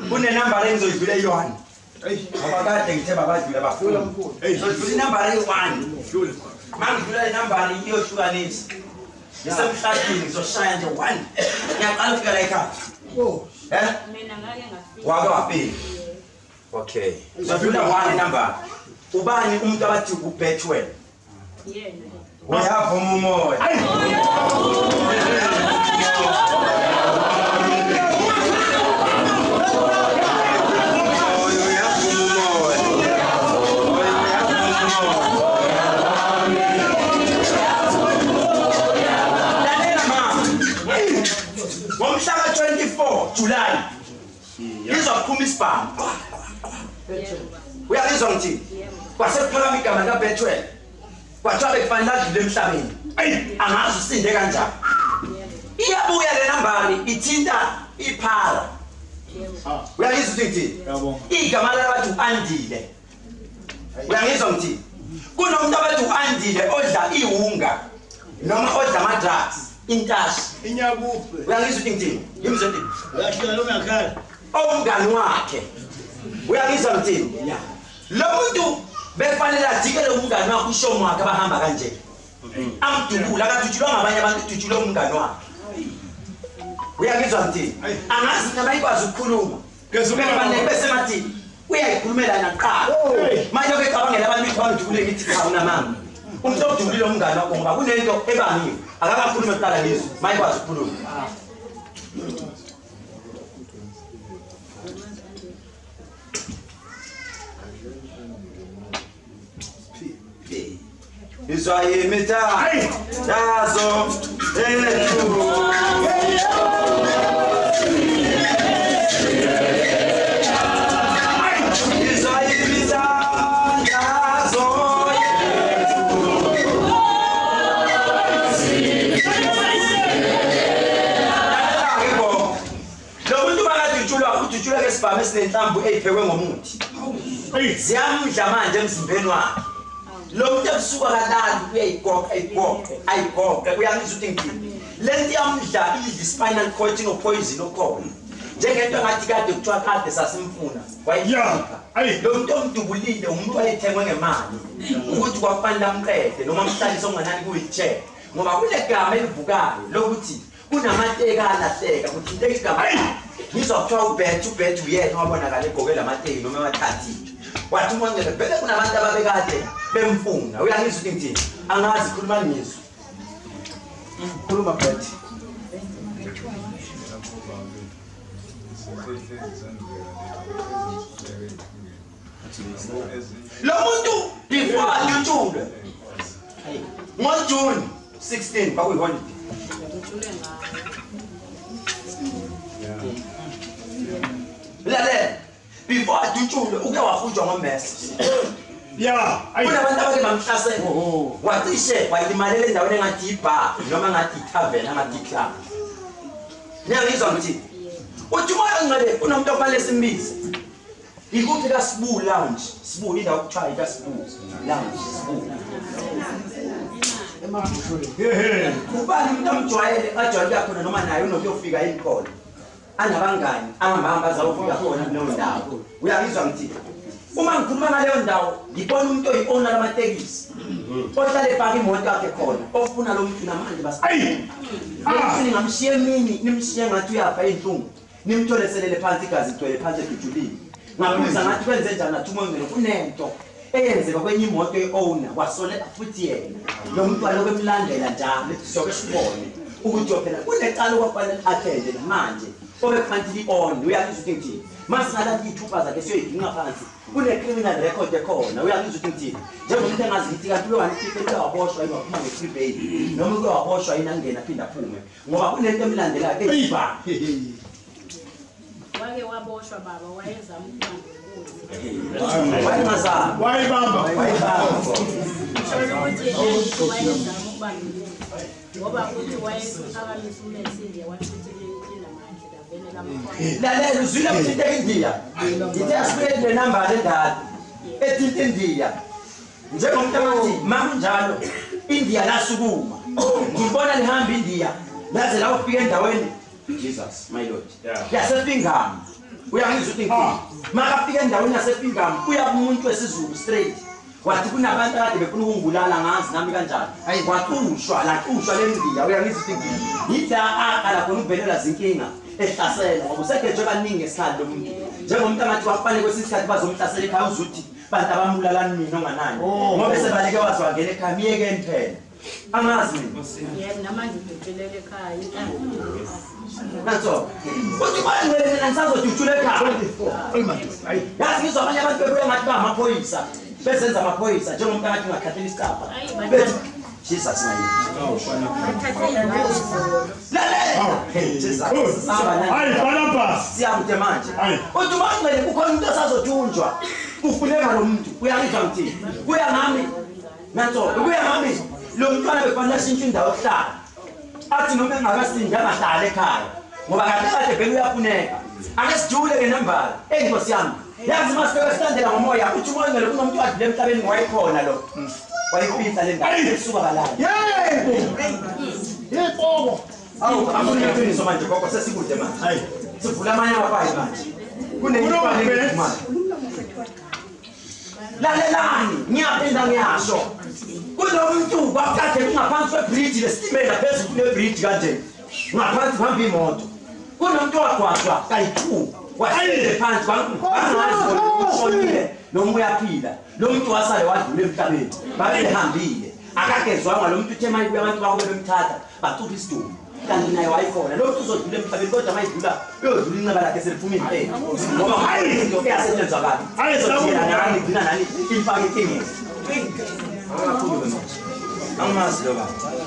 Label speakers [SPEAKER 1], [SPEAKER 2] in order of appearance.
[SPEAKER 1] Kune number engizoyivula eyi-1. Abakade ngithe babadlula bafuna. Ngizodlula inumber eyi-1. Mangidlula inumber iyohlukanisa. Ngisemhladini ngizoshaya nje 1. Ngiyaqala ukufika la ekhaya.
[SPEAKER 2] Mina ngake ngafika.
[SPEAKER 1] Wake wafika. Okay. Ngizodlula 1 number. Ubani umuntu abathi uBetwell?
[SPEAKER 2] Yena.
[SPEAKER 1] Uyavuma umoya. Ngomhlaka 24 July izophuma isibhamu. Uyalizwa ngithi? Kwasekuphakama igama likaBetwell. Kwathiwa bekufanele adlule emhlabeni. Angazi usinde kanjani. Iyabuya le nambari ithinta iphala. Uyalizwa ukuthi ngithini? Igama labantu uAndile. Uyalizwa ngithi? Kunomuntu abathi uAndile odla iwunga noma odla ama-drugs. Intashi
[SPEAKER 3] Inyakuphe.
[SPEAKER 1] uyangizwa ukuthi ngithini? Ngimzwe
[SPEAKER 3] Uyashila lo ngakhala.
[SPEAKER 1] omngani wakhe. Uyangizwa ngithini? Lo muntu befanele ajikele umngani wakhe ushomo wakhe abahamba kanje. Amdubula akadutshulwa ngabanye abantu udutshulwe umngani wakhe. Uyangizwa ngithini? Angazi noma ikwazi ukukhuluma. Befanele bese mathi uyayikhulumela naqala. Manje okecabangela abantu ukuthi bangidubule ngithi cha unamanga. Umuntu odubulile umngani wakhe ngoba kunento ebangiwe. Akakakhuluma kuqala ngizwe. Mayikwazi ukukhuluma. Izwayimita yazo isibhamu esinenhlamvu eyiphekwe ngomuthi. Ziyamdla manje emzimbeni wakhe. Lo muntu ebusuka kalali uyayigoqa ayigoqe uyangizwa ukuthi ngithini. Lento yamdla idla spinal cord inopoison okhona. Njengento ngathi kade kuthiwa kade sasimfuna. Wayikhipha. Lo muntu omdubulile umuntu wayethengwe ngemali. Ukuthi kwakufanele amqede noma amhlalise onganani kuyi-check. Ngoba kule gama elivukayo lokuthi kunamateka alahleka ukuthi into igama ngizwa kuthiwa uBet uyena wabonakala egqoke lamateki noma amathathi. Wathi umongele bheke kunabantu ababekade bemfuna. Uyangizwa ukuthi ngithini? Angazi khuluma ngizwe. Khuluma Bet. Lo muntu before adutshulwe. NgoJune 16 bakuyiholiday. Lalela before adutshulwe uke wafutshwa ngomesi. Kunabantu abake bamhlasela. Wacishe wayilimalela endaweni engathi ibar noma ngathi itavern ngathi club. Ngiyangizwa ngithi uthi moya ngcele kunomuntu ofanele simbize. Ikuphi ka Sibu Lounge? Sibu indawo ukuthiwa ika Sibu Lounge. Sibu. Ubani umuntu amjwayele ajwayele khona noma naye unokuyofika enkolo. Anabangani angahamba azawufika khona kuleyo ndawo. Uyangizwa ngithi uma ngikhuluma ngaleyo ndawo ngibona umuntu oyi-owner lamatekisi. Ohlale epaka imoto yakhe khona ofuna lo muntu namanje basi. Ningamshiye emini nimshiye ngathi uyapha inhlungu. Nimtholeselele phansi igazi igcwele phansi edujulini. Ngabuza ngathi kwenze njani athi umongelo kunento eyenzeka kwenye imoto ye-owner wasolela futhi yena. Lo muntu waloko emlandela njalo siyoke sibone ukuthi phela kunecala okwafanele athende manje. Obekhanti li-on uyangizwa ukuthi ngithini? Masingalandi ithupha zakhe siyoyidinga phansi. Kune-criminal record ekhona. Uyangizwa ukuthi ngithini? Njengomuntu engazi ngithi kanti uyowanifike into waboshwa yini waphuma nge-free bail noma uke waboshwa yini angena aphinde aphume ngoba kunento emlandelayo eyibha.
[SPEAKER 2] Wake waboshwa baba wayezama
[SPEAKER 1] Wayengazama.
[SPEAKER 3] Wayibamba.
[SPEAKER 2] ngoba uthi wayephakamisa umesinde washuthi linamandla davele lamkhona.
[SPEAKER 1] Lalela uzwile ukuthi eNdiya. Ngithe asibeke le number endala. Ethi India. Njengomuntu abathi makunjalo India lasukuma. ngibona lihamba India laze la ufika endaweni Jesus my Lord yaseFingham uyangizwa ukuthi ngini makafika endaweni yaseFingham uya kumuntu wesizulu straight wathi kunabantu kade befuna ukungibulala ngazi nami kanjani waqushwa lendiya uyangizwa ukuthi ngini yitha akala khona ukuvelela zinkinga ehlasela ngoba usekhethe kaningi esikhathi lomuntu njengomuntu amathi wafane kwesikhathi bazomhlasela ekhaya uzuthi bantu abamulalani mina onganani ngoba sebaleke wazi wangena ekhaya miyekeni phela angazi mina
[SPEAKER 2] yebo namanje udutshulele ekhaya
[SPEAKER 1] Nanso uthi manje ngisazodutsula ekhaya yazi ngizwa abanye abantu bebuya ngathi bamaphoyisa besenza amaphoyisa njengomuntu akathi ngakhathela isicapha bethi Jesus my siyamde manje uthi manje kukhona umuntu asazothunjwa kufuneka lo muntu uyangizwa ngithini kuya ngami nanso kuya ngami lo mntwana befanele ashintshe indawo yokuhlala athi noma engakasindi angahlala ekhaya ngoba kade bheke uyafuneka ake sijule ke nembala enkosi yami yazi masifika sitandela ngomoya uthi umoya ngelo kunomuntu adlule emhlabeni wayikhona lo wayifihla le ndawo esuka kalala
[SPEAKER 3] Yebo.
[SPEAKER 1] awu amuneqiniso manje gogo sesikude manje hayi sivula amanye ababayi manje kuneyifane manje lalelani ngiyaphinda ngiyasho kunomuntu kwakade ngaphansi kwebridge lestimela phezulu kwebridge kanje ngaphansi kuhamba imoto kunomuntu wagwaqwa kayi2 wasele phansi bangazi noma uyaphila lo muntu wasale wadlula emhlabeni babehambile akagezwanga lo muntu uthe maye abantu bakho bemthatha bacupha isidumbu kanti naye wayikhona lo muntu uzodlula emhlabeni kodwa mayidlula uyodlula inqaba lakhe seliphuma impela ngoba hayi into eyasetshenzwa kabi ayizodlula nani gcina nani imfaka inkingeni akakhulu manje angamazi lo baba